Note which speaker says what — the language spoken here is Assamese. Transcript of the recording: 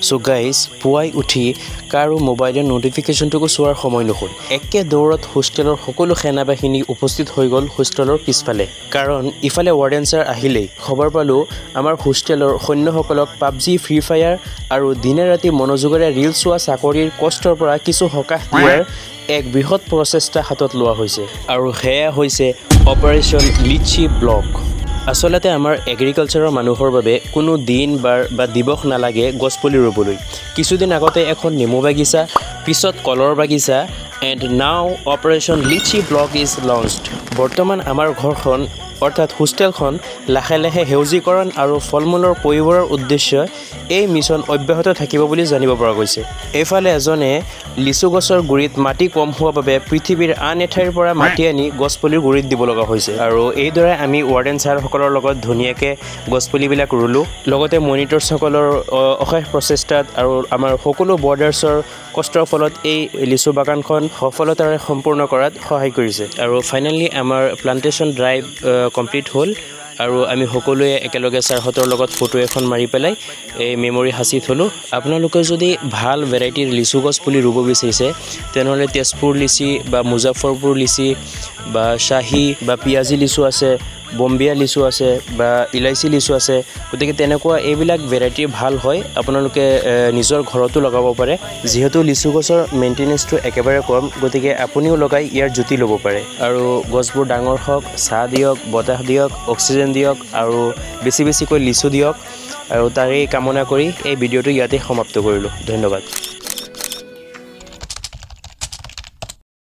Speaker 1: সো গাইজ পুৱাই উঠি কাৰো মোবাইলৰ নোটিফিকেশ্যনটোকো চোৱাৰ সময় নহ'ল। একে দৌৰত হোষ্টেলৰ সকলো সেনাবাহিনী উপস্থিত হৈ গ'ল হোষ্টেলৰ পিছফালে। কাৰণ ইফালে ৱাৰ্ডেন ছাৰ আহিলেই খবৰ পালোঁ আমাৰ হোষ্টেলৰ সৈন্যসকলক পাবজি ফ্ৰী ফায়াৰ আৰু দিনে ৰাতি মনোযোগেৰে ৰিল চোৱা চাকৰিৰ কষ্টৰ পৰা কিছু সকাহ দিয়াৰ এক বৃহৎ প্ৰচেষ্টা হাতত লোৱা হৈছে আৰু সেয়া হৈছে অপাৰেশ্যন লিচি ব্লক। আচলতে আমাৰ এগ্ৰিকালচাৰৰ মানুহৰ বাবে কোনো দিন বাৰ বা দিৱস নালাগে গছপুলি ৰুবলৈ। কিছুদিন আগতে এখন নেমু বাগিচা, পিছত কলৰ বাগিচা, and now operation lychee block is launched. বৰ্তমান আমাৰ ঘৰখন অৰ্থাৎ হোষ্টেলখন লাহে লাহে সেউজীকৰণ আৰু ফল মূলৰ পৰিবোৰৰ উদ্দেশ্যে এই মিছন অব্যাহত থাকিব বুলি জানিব পৰা গৈছে। এইফালে এজনে লিচু গছৰ গুৰিত মাটি কম হোৱা বাবে পৃথিৱীৰ আন এঠাইৰ পৰা মাটি আনি গছপুলিৰ গুৰিত দিব লগা হৈছে আৰু এইদৰে আমি ৱাৰ্ডেন ছাৰসকলৰ লগত ধুনীয়াকৈ গছপুলিবিলাক ৰুলোঁ। লগতে মনিটৰসকলৰ অশেষ প্ৰচেষ্টাত আৰু আমাৰ সকলো বৰ্ডাৰ্ছৰ কষ্টৰ ফলত এই লিচু বাগানখন সফলতাৰে সম্পূৰ্ণ কৰাত সহায় কৰিছে আৰু ফাইনেলি আমাৰ প্লান্টেশ্যন ড্ৰাইভ কমপ্লিট হ'ল আৰু আমি সকলোৱে একেলগে ছাৰহঁতৰ লগত ফটো এখন মাৰি পেলাই এই মেমৰি সাঁচি থলোঁ। আপোনালোকে যদি ভাল ভেৰাইটিৰ লিচু গছ পুলি ৰুব বিচাৰিছে তেনেহ'লে তেজপুৰ লিচি বা মুজাফৰপুৰ লিচি বা শ্বাহী বা পিয়াজি লিচু আছে, বম্বিয়া লিচু আছে বা ইলাইচি লিচু আছে। গতিকে তেনেকুৱা এইবিলাক ভেৰাইটি ভাল হয়, আপোনালোকে নিজৰ ঘৰতো লগাব পাৰে। যিহেতু লিচু গছৰ মেইনটেনেঞ্চটো একেবাৰে কম, গতিকে আপুনিও লগাই ইয়াৰ জুতি ল'ব পাৰে আৰু গছবোৰ ডাঙৰ হওক, ছাঁ দিয়ক, বতাহ দিয়ক, অক্সিজেন দিয়ক আৰু বেছিকৈ লিচু দিয়ক আৰু তাৰেই কামনা কৰি এই ভিডিঅ'টো ইয়াতে সমাপ্ত কৰিলোঁ। ধন্যবাদ।